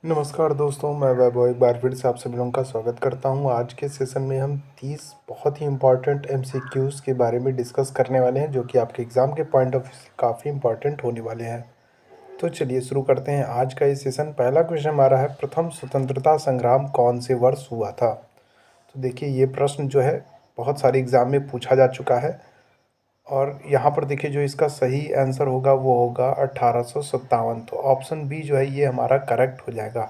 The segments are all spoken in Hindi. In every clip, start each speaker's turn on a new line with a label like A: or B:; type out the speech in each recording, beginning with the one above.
A: नमस्कार दोस्तों, मैं वैभव एक बार फिर से आप सभी लोगों का स्वागत करता हूं। आज के सेशन में हम 30 बहुत ही इम्पोर्टेंट एमसीक्यूज़ के बारे में डिस्कस करने वाले हैं, जो कि आपके एग्ज़ाम के पॉइंट ऑफ व्यू से काफ़ी इम्पोर्टेंट होने वाले हैं। तो चलिए शुरू करते हैं आज का ये सेशन। पहला क्वेश्चन हमारा है, प्रथम स्वतंत्रता संग्राम कौन से वर्ष हुआ था? तो देखिए, ये प्रश्न जो है बहुत सारे एग्ज़ाम में पूछा जा चुका है और यहाँ पर देखिए जो इसका सही आंसर होगा वो होगा 1857। तो ऑप्शन बी जो है ये हमारा करेक्ट हो जाएगा।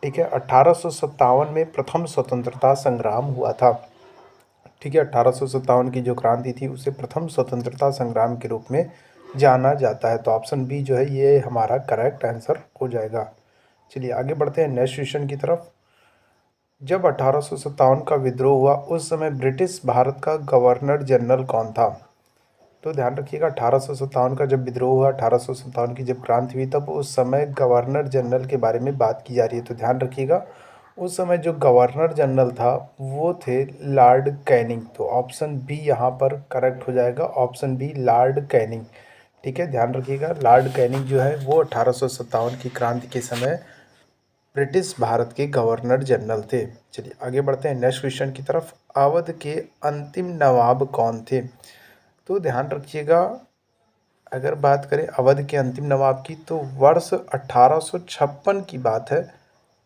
A: ठीक है, 1857 में प्रथम स्वतंत्रता संग्राम हुआ था। ठीक है, 1857 की जो क्रांति थी उसे प्रथम स्वतंत्रता संग्राम के रूप में जाना जाता है। तो ऑप्शन बी जो है ये हमारा करेक्ट आंसर हो जाएगा। चलिए आगे बढ़ते हैं नेक्स्ट क्वेश्चन की तरफ। जब 1857 का विद्रोह हुआ उस समय ब्रिटिश भारत का गवर्नर जनरल कौन था? तो ध्यान रखिएगा, 1857 का जब विद्रोह हुआ, 1857 की जब क्रांति हुई, तब उस समय गवर्नर जनरल के बारे में बात की जा रही है। तो ध्यान रखिएगा, उस समय जो गवर्नर जनरल था वो थे लॉर्ड कैनिंग। तो ऑप्शन बी यहाँ पर करेक्ट हो जाएगा, ऑप्शन बी लॉर्ड कैनिंग। ठीक है, ध्यान रखिएगा, लॉर्ड कैनिंग जो है वो 1857 की क्रांति के समय ब्रिटिश भारत के गवर्नर जनरल थे। चलिए आगे बढ़ते हैं नेक्स्ट क्वेश्चन की तरफ। अवध के अंतिम नवाब कौन थे? तो ध्यान रखिएगा, अगर बात करें अवध के अंतिम नवाब की तो वर्ष 1856 की बात है।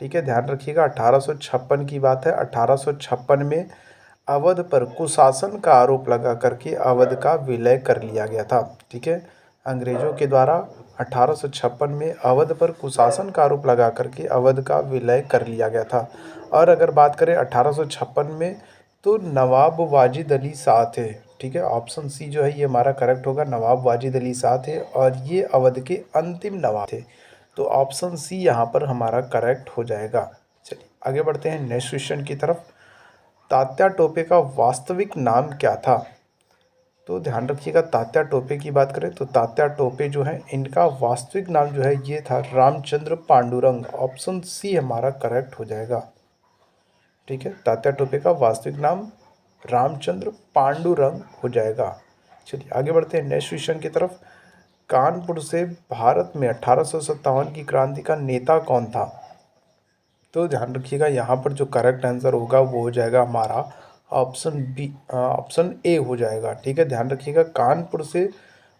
A: ठीक है, ध्यान रखिएगा, 1856 की बात है। 1856 में अवध पर कुशासन का आरोप लगा करके अवध का विलय कर लिया गया था। ठीक है, अंग्रेजों के द्वारा 1856 में अवध पर कुशासन का आरोप लगा करके अवध का विलय कर लिया गया था। और अगर बात करें 1856 में तो नवाब वाजिद अली शाह थे। ठीक है, ऑप्शन सी जो है ये हमारा करेक्ट होगा, नवाब वाजिद अली शाह थे और ये अवध के अंतिम नवाब थे। तो ऑप्शन सी यहाँ पर हमारा करेक्ट हो जाएगा। चलिए आगे बढ़ते हैं नेक्स्ट क्वेश्चन की तरफ। तात्या टोपे का वास्तविक नाम क्या था? तो ध्यान रखिएगा, तात्या टोपे की बात करें तो तात्या टोपे जो है इनका वास्तविक नाम जो है ये था रामचंद्र पांडुरंग। ऑप्शन सी हमारा करेक्ट हो जाएगा। ठीक है, तात्या टोपे का वास्तविक नाम रामचंद्र पांडुरंग हो जाएगा। चलिए आगे बढ़ते हैं नेक्स्ट क्वेश्चन की तरफ। कानपुर से भारत में 1857 की क्रांति का नेता कौन था? तो ध्यान रखिएगा, यहाँ पर जो करेक्ट आंसर होगा वो हो जाएगा हमारा ऑप्शन बी, ऑप्शन ए हो जाएगा। ठीक है, ध्यान रखिएगा, कानपुर से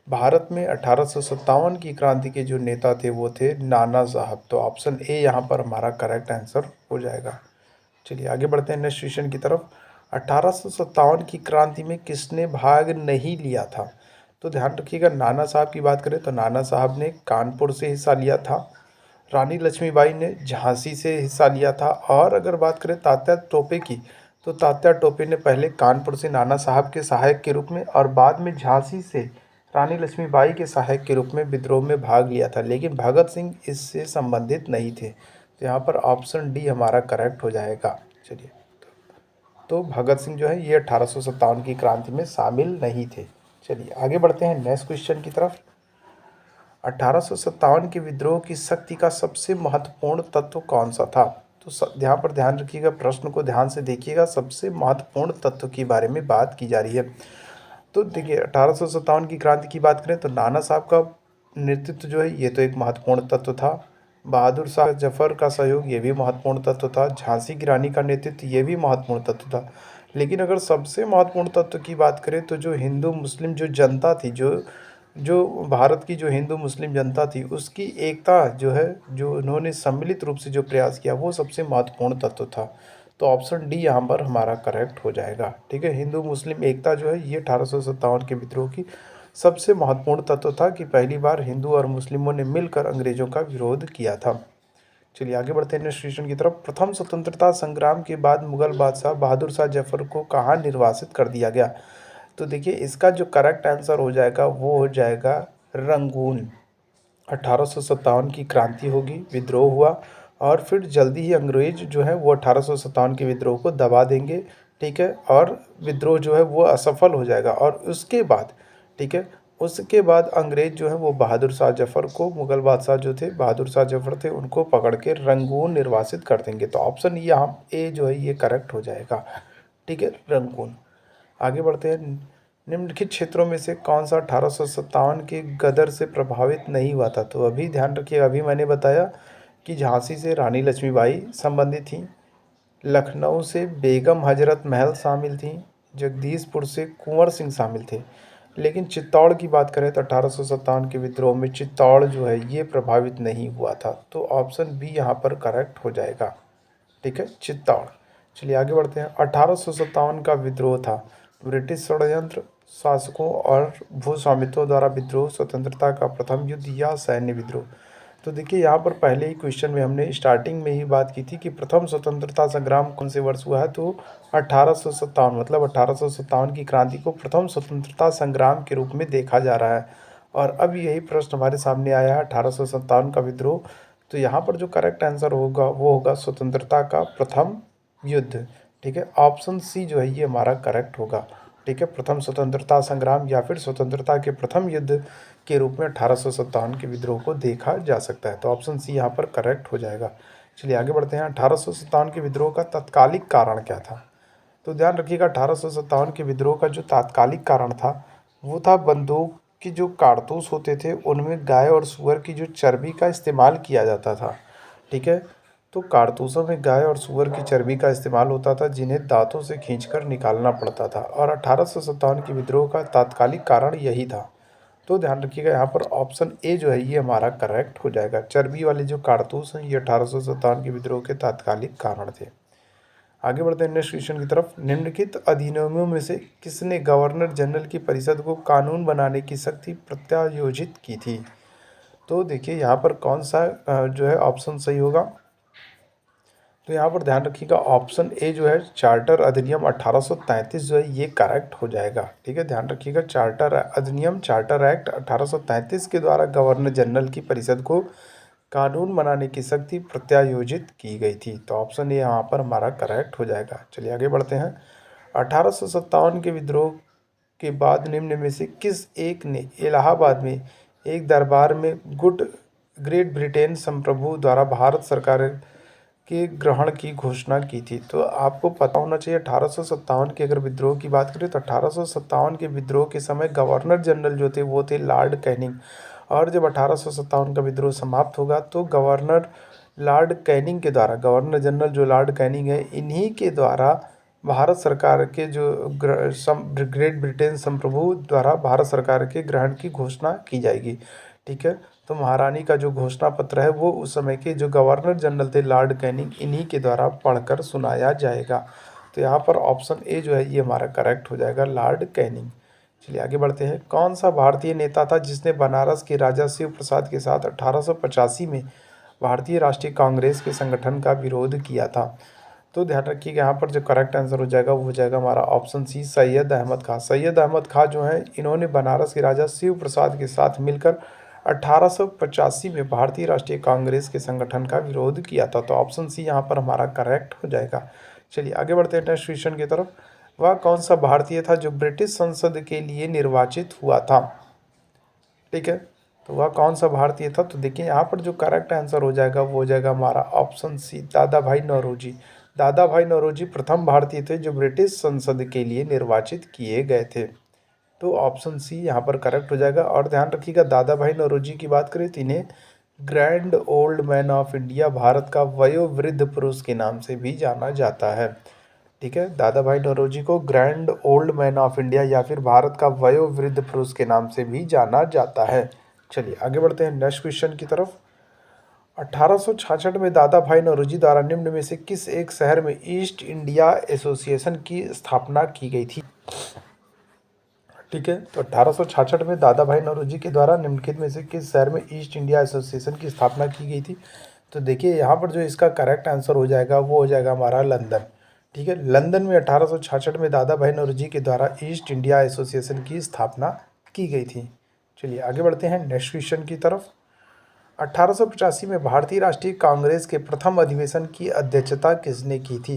A: भारत में 1857 की क्रांति के जो नेता थे वो थे नाना साहब। तो ऑप्शन ए यहाँ पर हमारा करेक्ट आंसर हो जाएगा। चलिए आगे बढ़ते हैं नेक्स्ट क्वेश्चन की तरफ। 1857 की क्रांति में किसने भाग नहीं लिया था? तो ध्यान रखिएगा, नाना साहब की बात करें तो नाना साहब ने कानपुर से हिस्सा लिया था। रानी लक्ष्मीबाई ने झांसी से हिस्सा लिया था। और अगर बात करें तात्या टोपे की तो तात्या टोपे ने पहले कानपुर से नाना साहब के सहायक के रूप में और बाद में झांसी से रानी लक्ष्मीबाई के सहायक के रूप में विद्रोह में भाग लिया था, लेकिन भगत सिंह इससे संबंधित नहीं थे। तो यहाँ पर ऑप्शन डी हमारा करेक्ट हो जाएगा। चलिए, तो भगत सिंह जो है ये 1857 की क्रांति में शामिल नहीं थे। चलिए आगे बढ़ते हैं नेक्स्ट क्वेश्चन की तरफ। 1857 के विद्रोह की शक्ति का सबसे महत्वपूर्ण तत्व कौन सा था? तो यहाँ पर ध्यान रखिएगा, प्रश्न को ध्यान से देखिएगा, सबसे महत्वपूर्ण तत्व के बारे में बात की जा रही है। तो देखिए, 1857 की क्रांति की बात करें तो नाना साहब का नेतृत्व जो है ये तो एक महत्वपूर्ण तत्व था। बहादुर शाह जफर का सहयोग ये भी महत्वपूर्ण तत्व था। झांसी की रानी का नेतृत्व ये भी महत्वपूर्ण तत्व था। लेकिन अगर सबसे महत्वपूर्ण तत्व की बात करें तो जो हिंदू मुस्लिम जो जनता थी, जो जो भारत की जो हिंदू मुस्लिम जनता थी उसकी एकता जो है, जो उन्होंने सम्मिलित रूप से जो प्रयास किया वो सबसे महत्वपूर्ण तत्व था। तो ऑप्शन डी यहाँ पर हमारा करेक्ट हो जाएगा। ठीक है, हिंदू मुस्लिम एकता जो है ये 1857 के विद्रोह की सबसे महत्वपूर्ण तत्व था कि पहली बार हिंदू और मुस्लिमों ने मिलकर अंग्रेजों का विरोध किया था। चलिए आगे बढ़ते हैं नेक्स्ट क्वेश्चन की तरफ। प्रथम स्वतंत्रता संग्राम के बाद मुगल बादशाह बहादुर शाह जफर को कहाँ निर्वासित कर दिया गया? तो देखिए, इसका जो करेक्ट आंसर हो जाएगा वो हो जाएगा रंगून। 1857 की क्रांति होगी, विद्रोह हुआ और फिर जल्दी ही अंग्रेज जो है वो 1857 के विद्रोह को दबा देंगे। ठीक है, और विद्रोह जो है वो असफल हो जाएगा और उसके बाद, ठीक है, उसके बाद अंग्रेज जो है वो बहादुर शाह जफर को, मुगल बादशाह जो थे बहादुर शाह जफर थे, उनको पकड़ के रंगून निर्वासित कर देंगे। तो ऑप्शन यहाँ ए जो है ये करेक्ट हो जाएगा। ठीक है, रंगून। आगे बढ़ते हैं। निम्नलिखित क्षेत्रों में से कौन सा 1857 के गदर से प्रभावित नहीं हुआ था? तो अभी ध्यान रखिए, अभी मैंने बताया कि झांसी से रानी लक्ष्मीबाई संबंधित थी, लखनऊ से बेगम हजरत महल शामिल थी, जगदीशपुर से कुंवर सिंह शामिल थे। लेकिन चित्तौड़ की बात करें तो 1857 के विद्रोह में चित्तौड़ जो है ये प्रभावित नहीं हुआ था। तो ऑप्शन बी यहाँ पर करेक्ट हो जाएगा। ठीक है, चित्तौड़। चलिए आगे बढ़ते हैं। 1857 का विद्रोह था ब्रिटिश षड्यंत्र, शासकों और भूस्वामित्व द्वारा विद्रोह, स्वतंत्रता का प्रथम युद्ध या सैन्य विद्रोह। तो देखिए यहाँ पर पहले ही क्वेश्चन में हमने स्टार्टिंग में ही बात की थी कि प्रथम स्वतंत्रता संग्राम कौन से वर्ष हुआ है, तो 1857, मतलब 1857 की क्रांति को प्रथम स्वतंत्रता संग्राम के रूप में देखा जा रहा है। और अब यही प्रश्न हमारे सामने आया है 1857 का विद्रोह। तो यहाँ पर जो करेक्ट आंसर होगा वो होगा स्वतंत्रता का प्रथम युद्ध। ठीक है, ऑप्शन सी जो है ये हमारा करेक्ट होगा। ठीक है, प्रथम स्वतंत्रता संग्राम या फिर स्वतंत्रता के प्रथम युद्ध के रूप में 1857 के विद्रोह को देखा जा सकता है। तो ऑप्शन सी यहाँ पर करेक्ट हो जाएगा। चलिए आगे बढ़ते हैं। 1857 के विद्रोह का तात्कालिक कारण क्या था? तो ध्यान रखिएगा 1857 के विद्रोह का जो तात्कालिक कारण था वो था बंदूक की जो कारतूस होते थे उनमें गाय और सूअर की जो चर्बी का इस्तेमाल किया जाता था। ठीक है, तो कारतूसों में गाय और सूअर की चर्बी का इस्तेमाल होता था जिन्हें दांतों से खींचकर निकालना पड़ता था, और 1857 के विद्रोह का तात्कालिक कारण यही था। तो ध्यान रखिएगा यहाँ पर ऑप्शन ए जो है ये हमारा करेक्ट हो जाएगा। चर्बी वाले जो कारतूस हैं ये 1857 के विद्रोह के तात्कालिक कारण थे। आगे बढ़ते हैं नेक्स्ट क्वेश्चन की तरफ। निम्नलिखित अधिनियमों में से किसने गवर्नर जनरल की परिषद को कानून बनाने की शक्ति प्रत्यायोजित की थी? तो देखिए यहाँ पर कौन सा जो है ऑप्शन सही होगा। तो यहाँ पर ध्यान रखिएगा ऑप्शन ए जो है चार्टर अधिनियम 1833 जो है ये करेक्ट हो जाएगा। ठीक है, ध्यान रखिएगा चार्टर अधिनियम, चार्टर एक्ट 1833 के द्वारा गवर्नर जनरल की परिषद को कानून बनाने की शक्ति प्रत्यायोजित की गई थी। तो ऑप्शन ए यहाँ पर हमारा करेक्ट हो जाएगा। चलिए आगे बढ़ते हैं। 1857 के विद्रोह के बाद निम्न में से किस एक ने इलाहाबाद में एक दरबार में ग्रेट ब्रिटेन संप्रभु द्वारा भारत सरकार के ग्रहण की घोषणा की थी? तो आपको पता होना चाहिए 1857 के अगर विद्रोह की बात करें तो 1857 के विद्रोह के समय गवर्नर जनरल जो थे वो थे लॉर्ड कैनिंग, और जब 1857 का विद्रोह समाप्त होगा तो गवर्नर लॉर्ड कैनिंग के द्वारा, गवर्नर जनरल जो लॉर्ड कैनिंग है इन्हीं के द्वारा भारत सरकार के जो ग्रेट ब्रिटेन संप्रभु द्वारा भारत सरकार के ग्रहण की घोषणा की जाएगी। ठीक है, तो महारानी का जो घोषणा पत्र है वो उस समय के जो गवर्नर जनरल थे लॉर्ड कैनिंग इन्हीं के द्वारा पढ़कर सुनाया जाएगा। तो यहाँ पर ऑप्शन ए जो है ये हमारा करेक्ट हो जाएगा, लॉर्ड कैनिंग। चलिए आगे बढ़ते हैं। कौन सा भारतीय नेता था जिसने बनारस के राजा शिव प्रसाद के साथ 1885 में भारतीय राष्ट्रीय कांग्रेस के संगठन का विरोध किया था? तो ध्यान रखिएगा यहाँ पर जो करेक्ट आंसर हो जाएगा वो हो जाएगा हमारा ऑप्शन सी, सैयद अहमद खां। सैयद अहमद खां जो है इन्होंने बनारस के राजा शिव प्रसाद के साथ मिलकर 1885 में भारतीय राष्ट्रीय कांग्रेस के संगठन का विरोध किया था। तो ऑप्शन सी यहाँ पर हमारा करेक्ट हो जाएगा। चलिए आगे बढ़ते हैं नेक्स्ट क्वेश्चन की तरफ। वह कौन सा भारतीय था जो ब्रिटिश संसद के लिए निर्वाचित हुआ था? ठीक है, तो वह कौन सा भारतीय था? तो देखिए यहाँ पर जो करेक्ट आंसर हो जाएगा वो हो जाएगा हमारा ऑप्शन सी, दादा भाई नौरोजी। दादा भाई नौरोजी प्रथम भारतीय थे जो ब्रिटिश संसद के लिए निर्वाचित किए गए थे। तो ऑप्शन सी यहाँ पर करेक्ट हो जाएगा। और ध्यान रखिएगा दादा भाई नौरोजी की बात करें तो इन्हें grand old man of India, Bharat का वयोवृद्ध पुरुष के नाम से भी जाना जाता है। ठीक है, दादा भाई नौरोजी को grand old man of India या फिर भारत का वयोवृद्ध पुरुष के नाम से भी जाना जाता है। चलिए आगे बढ़ते हैं नेक्स्ट क्वेश्चन की तरफ। 1866 में दादा भाई नौरोजी द्वारा निम्न में से किस एक शहर में ईस्ट इंडिया एसोसिएशन की स्थापना की गई थी? ठीक है, तो 1866 में दादा भाई नौरोजी के द्वारा निम्नलिखित में से किस शहर में ईस्ट इंडिया एसोसिएशन की स्थापना की गई थी? तो देखिए यहाँ पर जो इसका करेक्ट आंसर हो जाएगा वो हो जाएगा हमारा लंदन। ठीक है, लंदन में 1866 में दादा भाई नौरोजी के द्वारा ईस्ट इंडिया एसोसिएशन की स्थापना की गई थी। चलिए आगे बढ़ते हैं नेक्स्ट क्वेश्चन की तरफ। 1885 में भारतीय राष्ट्रीय कांग्रेस के प्रथम अधिवेशन की अध्यक्षता किसने की थी?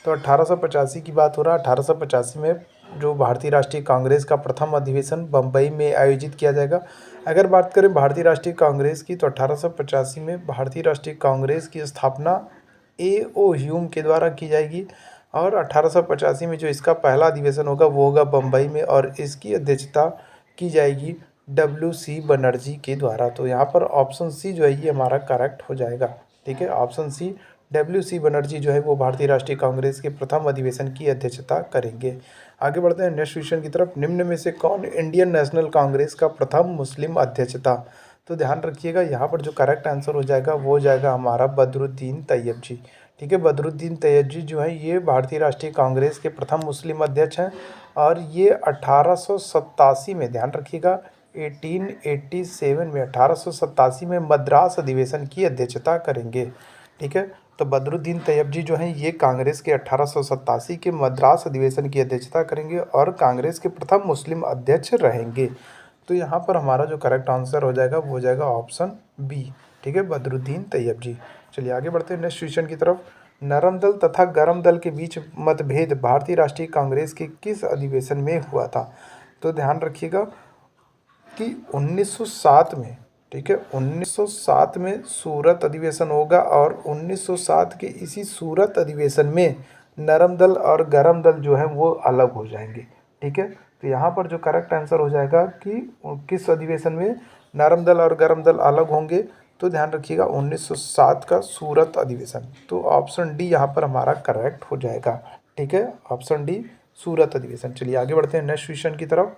A: तो 1885 की बात हो रहा है। 1885 में जो भारतीय राष्ट्रीय कांग्रेस का प्रथम अधिवेशन बम्बई में आयोजित किया जाएगा। अगर बात करें भारतीय राष्ट्रीय कांग्रेस की तो 1885 में भारतीय राष्ट्रीय कांग्रेस की स्थापना A.O. ह्यूम के द्वारा की जाएगी, और 1885 में जो इसका पहला अधिवेशन होगा वो होगा बम्बई में, और इसकी अध्यक्षता की जाएगी W.C. बनर्जी के द्वारा। तो यहाँ पर ऑप्शन सी जो है ये हमारा करेक्ट हो जाएगा। ठीक है। ऑप्शन सी, WC बनर्जी जो है वो भारतीय राष्ट्रीय कांग्रेस के प्रथम अधिवेशन की अध्यक्षता करेंगे। आगे बढ़ते हैं नेक्स्ट क्वेश्चन की तरफ। निम्न में से कौन इंडियन नेशनल कांग्रेस का प्रथम मुस्लिम अध्यक्ष था? तो ध्यान रखिएगा, यहाँ पर जो करेक्ट आंसर हो जाएगा वो हो जाएगा हमारा बदरुद्दीन तैयब जी। ठीक है, बदरुद्दीन तैयब जी जो है ये भारतीय राष्ट्रीय कांग्रेस के प्रथम मुस्लिम अध्यक्ष हैं और ये 1887 में, ध्यान रखिएगा, 1887 में 1887 में मद्रास अधिवेशन की अध्यक्षता करेंगे। ठीक है, तो बदरुद्दीन तैयब जी जो हैं ये कांग्रेस के 1887 के मद्रास अधिवेशन की अध्यक्षता करेंगे और कांग्रेस के प्रथम मुस्लिम अध्यक्ष रहेंगे। तो यहाँ पर हमारा जो करेक्ट आंसर हो जाएगा वो हो जाएगा ऑप्शन बी। ठीक है, बदरुद्दीन तैयब जी। चलिए आगे बढ़ते हैं नेक्स्ट क्वेश्चन की तरफ। नरम दल तथा गरम दल के बीच मतभेद भारतीय राष्ट्रीय कांग्रेस के किस अधिवेशन में हुआ था? तो ध्यान रखिएगा कि 1907 में, ठीक है, 1907 में सूरत अधिवेशन होगा और 1907 के इसी सूरत अधिवेशन में नरम दल और गरम दल जो है वो अलग हो जाएंगे। ठीक है, तो यहाँ पर जो करेक्ट आंसर हो जाएगा कि किस अधिवेशन में नरम दल और गरम दल अलग होंगे? तो ध्यान रखिएगा 1907 का सूरत अधिवेशन। तो ऑप्शन डी यहाँ पर हमारा करेक्ट हो जाएगा। ठीक है, ऑप्शन डी सूरत अधिवेशन। चलिए आगे बढ़ते हैं नेक्स्ट क्वेश्चन की तरफ।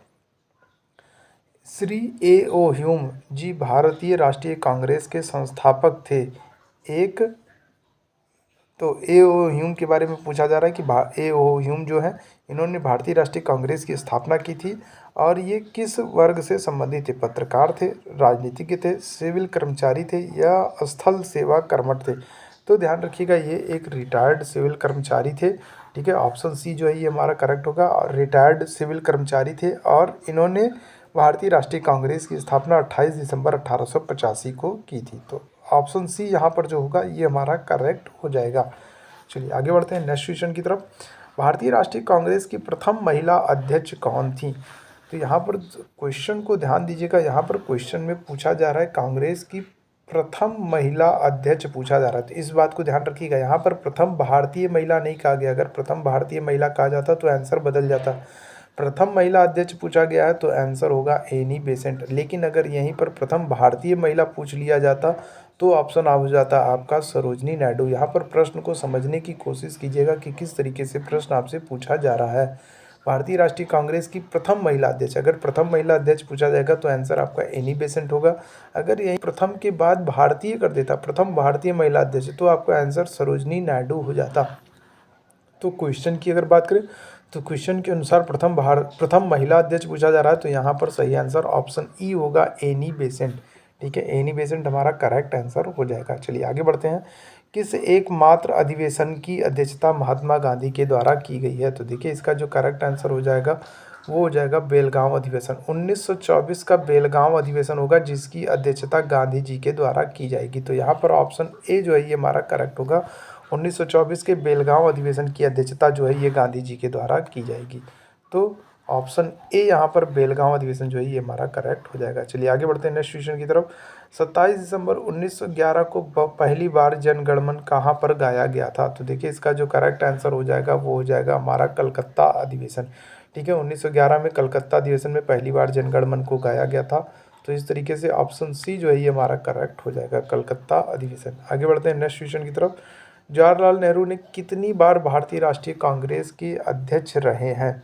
A: श्री A.O. ह्यूम जी भारतीय राष्ट्रीय कांग्रेस के संस्थापक थे। एक तो A.O. ह्यूम के बारे में पूछा जा रहा है कि A.O. ह्यूम जो है इन्होंने भारतीय राष्ट्रीय कांग्रेस की स्थापना की थी और ये किस वर्ग से संबंधित थे? पत्रकार थे, राजनीतिज्ञ थे, सिविल कर्मचारी थे या स्थल सेवा कर्मठ थे? तो ध्यान रखिएगा ये एक रिटायर्ड सिविल कर्मचारी थे। ठीक है, ऑप्शन सी जो है ये हमारा करेक्ट होगा, और रिटायर्ड सिविल कर्मचारी थे और इन्होंने भारतीय राष्ट्रीय कांग्रेस की स्थापना 28 दिसंबर 1885 को की थी। तो ऑप्शन सी यहाँ पर जो होगा ये हमारा करेक्ट हो जाएगा। चलिए आगे बढ़ते हैं नेक्स्ट क्वेश्चन की तरफ। भारतीय राष्ट्रीय कांग्रेस की प्रथम महिला अध्यक्ष कौन थी? तो यहाँ पर क्वेश्चन को ध्यान दीजिएगा, यहाँ पर क्वेश्चन में पूछा जा रहा है कांग्रेस की प्रथम महिला अध्यक्ष पूछा जा रहा है। तो इस बात को ध्यान रखिएगा, यहाँ पर प्रथम भारतीय महिला नहीं कहा गया। अगर प्रथम भारतीय महिला कहा जाता तो आंसर बदल जाता। प्रथम महिला अध्यक्ष पूछा गया है तो आंसर होगा एनी बेसेंट। लेकिन अगर यहीं पर प्रथम भारतीय महिला पूछ लिया जाता तो ऑप्शन आ हो जाता आपका सरोजनी नायडू। यहाँ पर प्रश्न को समझने की कोशिश कीजिएगा कि किस तरीके से प्रश्न आपसे पूछा जा रहा है। भारतीय राष्ट्रीय कांग्रेस की प्रथम महिला अध्यक्ष, अगर प्रथम महिला अध्यक्ष पूछा जाएगा तो आंसर आपका एनी बेसेंट होगा। अगर यही प्रथम के बाद भारतीय कर देता, प्रथम भारतीय महिला अध्यक्ष, तो आपका आंसर सरोजनी नायडू हो जाता। तो क्वेश्चन की अगर बात करें तो क्वेश्चन के अनुसार प्रथम महिला अध्यक्ष पूछा जा रहा है, तो यहाँ पर सही आंसर ऑप्शन ई होगा, एनी बेसेंट। ठीक है, एनी बेसेंट हमारा करेक्ट आंसर हो जाएगा। चलिए आगे बढ़ते हैं। किस एकमात्र अधिवेशन की अध्यक्षता महात्मा गांधी के द्वारा की गई है? तो देखिए इसका जो करेक्ट आंसर हो जाएगा वो हो जाएगा बेलगांव अधिवेशन। 1924 का बेलगांव अधिवेशन होगा जिसकी अध्यक्षता गांधी जी के द्वारा की जाएगी। तो यहाँ पर ऑप्शन ए जो है ये हमारा करेक्ट होगा। 1924 के बेलगांव अधिवेशन की अध्यक्षता जो है ये गांधी जी के द्वारा की जाएगी। तो ऑप्शन ए यहाँ पर बेलगांव अधिवेशन जो है ये हमारा करेक्ट हो जाएगा। चलिए आगे बढ़ते हैं नेक्स्ट क्वेश्चन की तरफ। 27 दिसंबर 1911 को पहली बार जनगणमन कहाँ पर गाया गया था? तो देखिए इसका जो करेक्ट आंसर हो जाएगा वो हो जाएगा हमारा कलकत्ता अधिवेशन। ठीक है, 1911 में कलकत्ता अधिवेशन में पहली बार जनगणमन को गाया गया था। तो इस तरीके से ऑप्शन सी जो है ये हमारा करेक्ट हो जाएगा, कलकत्ता अधिवेशन। आगे बढ़ते हैं नेक्स्ट क्वेश्चन की तरफ। जवाहरलाल नेहरू ने कितनी बार भारतीय राष्ट्रीय कांग्रेस के अध्यक्ष रहे हैं?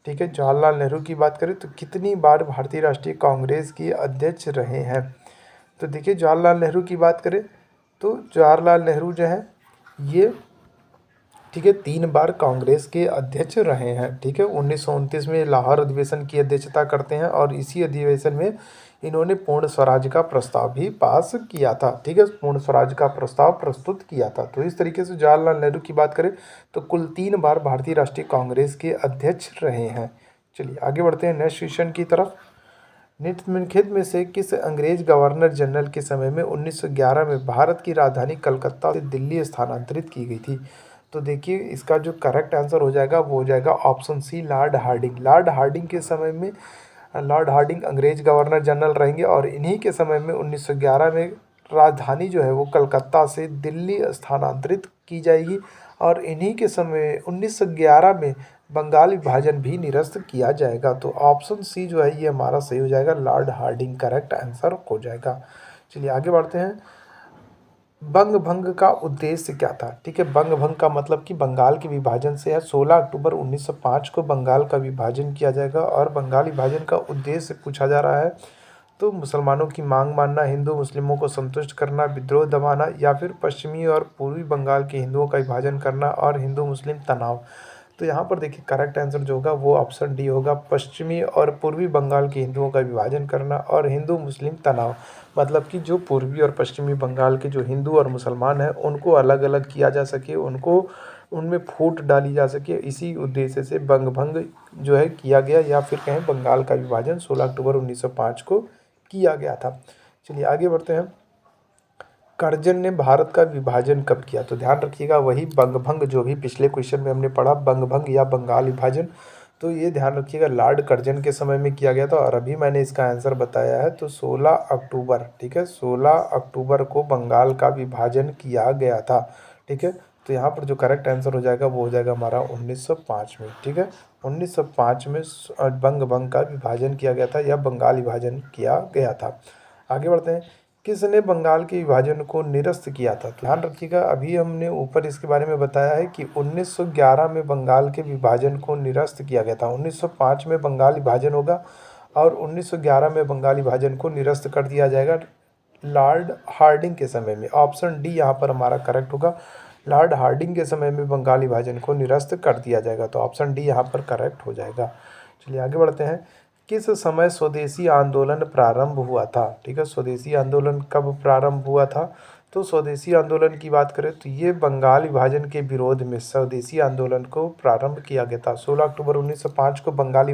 A: ठीक है, जवाहरलाल नेहरू की बात करें तो कितनी बार भारतीय राष्ट्रीय कांग्रेस के अध्यक्ष रहे हैं? तो देखिए जवाहरलाल नेहरू की बात करें तो जवाहरलाल नेहरू जो है ये, ठीक है, 3 बार कांग्रेस के अध्यक्ष रहे हैं। ठीक है, 1929 में लाहौर अधिवेशन की अध्यक्षता करते हैं और इसी अधिवेशन में इन्होंने पूर्ण स्वराज का प्रस्ताव भी पास किया था। ठीक है, पूर्ण स्वराज का प्रस्ताव प्रस्तुत किया था। तो इस तरीके से जवाहरलाल नेहरू की बात करें तो कुल 3 बार भारतीय राष्ट्रीय कांग्रेस के अध्यक्ष रहे हैं। चलिए आगे बढ़ते हैं नेक्स्ट क्वेश्चन की तरफ। निम्नलिखित में से किस अंग्रेज गवर्नर जनरल के समय में 1911 में भारत की राजधानी कलकत्ता से दिल्ली स्थानांतरित की गई थी? तो देखिए इसका जो करेक्ट आंसर हो जाएगा वो हो जाएगा option C, Lord Hardinge. Lord Hardinge के समय में, लॉर्ड हार्डिंग अंग्रेज गवर्नर जनरल रहेंगे और इन्हीं के समय में 1911 में राजधानी जो है वो कलकत्ता से दिल्ली स्थानांतरित की जाएगी और इन्हीं के समय 1911 में बंगाल विभाजन भी निरस्त किया जाएगा। तो ऑप्शन सी जो है ये हमारा सही हो जाएगा, लॉर्ड हार्डिंग करेक्ट आंसर हो जाएगा। चलिए आगे बढ़ते हैं। बंग भंग का उद्देश्य क्या था? ठीक है, बंग भंग का मतलब कि बंगाल के विभाजन से है। 16 अक्टूबर 1905 को बंगाल का विभाजन किया जाएगा और बंगाल विभाजन का उद्देश्य पूछा जा रहा है तो मुसलमानों की मांग मानना, हिंदू मुस्लिमों को संतुष्ट करना, विद्रोह दबाना या फिर पश्चिमी और पूर्वी बंगाल के हिंदुओं का विभाजन करना और हिंदू मुस्लिम तनाव। तो यहाँ पर देखिए करेक्ट आंसर जो होगा वो ऑप्शन डी होगा, पश्चिमी और पूर्वी बंगाल के हिंदुओं का विभाजन करना और हिंदू मुस्लिम तनाव। मतलब कि जो पूर्वी और पश्चिमी बंगाल के जो हिंदू और मुसलमान हैं उनको अलग अलग किया जा सके, उनको उनमें फूट डाली जा सके, इसी उद्देश्य से बंग भंग जो है किया गया, या फिर कहें बंगाल का विभाजन 16 अक्टूबर 1905 को किया गया था। चलिए आगे बढ़ते हैं। कर्जन ने भारत का विभाजन कब किया? तो ध्यान रखिएगा वही बंग भंग जो भी पिछले क्वेश्चन में हमने पढ़ा, बंग भंग या बंगाल विभाजन, तो ये ध्यान रखिएगा लॉर्ड कर्जन के समय में किया गया था और अभी मैंने इसका आंसर बताया है तो 16 अक्टूबर, ठीक है, 16 अक्टूबर को बंगाल का विभाजन किया गया था। ठीक है, तो यहाँ पर जो करेक्ट आंसर हो जाएगा वो हो जाएगा हमारा 1905 में। ठीक है, 1905 में बंग भंग का विभाजन किया गया था या बंगाल विभाजन किया गया था। आगे बढ़ते हैं। किसने बंगाल के विभाजन को निरस्त किया था? तो ध्यान रखिएगा अभी हमने ऊपर इसके बारे में बताया है कि 1911 में बंगाल के विभाजन को निरस्त किया गया था। 1905 में बंगाल विभाजन होगा और 1911 में बंगाल विभाजन को निरस्त कर दिया जाएगा लॉर्ड हार्डिंग के समय में। ऑप्शन डी यहाँ पर हमारा करेक्ट होगा, लॉर्ड हार्डिंग के समय में बंगाल विभाजन को निरस्त कर दिया जाएगा, तो ऑप्शन डी यहाँ पर करेक्ट हो जाएगा। चलिए आगे बढ़ते हैं। किस समय स्वदेशी आंदोलन प्रारंभ हुआ था? ठीक है, स्वदेशी आंदोलन कब प्रारंभ हुआ था? तो स्वदेशी आंदोलन की बात करें तो ये बंगाल विभाजन के विरोध में स्वदेशी आंदोलन को प्रारंभ किया गया था। 16 अक्टूबर 1905 को बंगाल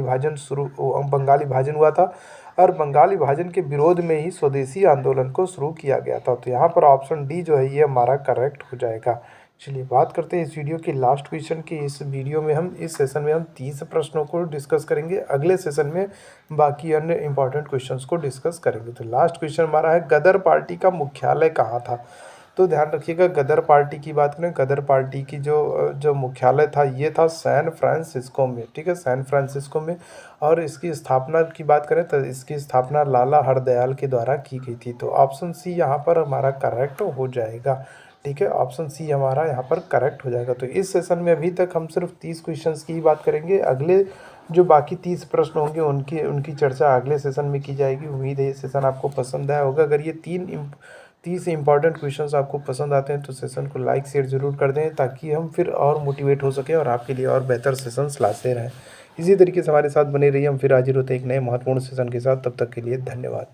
A: विभाजन हुआ था और बंगाल विभाजन के विरोध में ही स्वदेशी आंदोलन को शुरू किया गया था। तो यहाँ पर ऑप्शन डी जो है ये हमारा करेक्ट हो जाएगा। चलिए बात करते हैं इस वीडियो के लास्ट क्वेश्चन की। इस वीडियो में हम इस सेशन में हम 30 प्रश्नों को डिस्कस करेंगे, अगले सेशन में बाकी अन्य इंपॉर्टेंट क्वेश्चंस को डिस्कस करेंगे। तो लास्ट क्वेश्चन हमारा है गदर पार्टी का मुख्यालय कहाँ था? तो ध्यान रखिएगा गदर पार्टी की बात करें, गदर पार्टी की जो मुख्यालय था ये था सैन फ्रांसिस्को में। ठीक है, सैन फ्रांसिस्को में। और इसकी स्थापना की बात करें तो इसकी स्थापना लाला हरदयाल के द्वारा की गई थी। तो ऑप्शन सी यहाँ पर हमारा करेक्ट हो जाएगा। ठीक है, ऑप्शन सी हमारा यहाँ पर करेक्ट हो जाएगा। तो इस सेशन में अभी तक हम सिर्फ 30 क्वेश्चंस की ही बात करेंगे, अगले जो बाकी 30 प्रश्न होंगे उनकी चर्चा अगले सेशन में की जाएगी। उम्मीद है ये सेशन आपको पसंद आया होगा। अगर ये 30 इंपॉर्टेंट क्वेश्चंस आपको पसंद आते हैं तो सेशन को लाइक शेयर ज़रूर कर दें ताकि हम फिर और मोटिवेट हो सकें और आपके लिए और बेहतर सेशंस लाते रहें। इसी तरीके से हमारे साथ बने रहिए, हम फिर हाजिर होते हैं एक नए महत्वपूर्ण सेशन के साथ। तब तक के लिए धन्यवाद।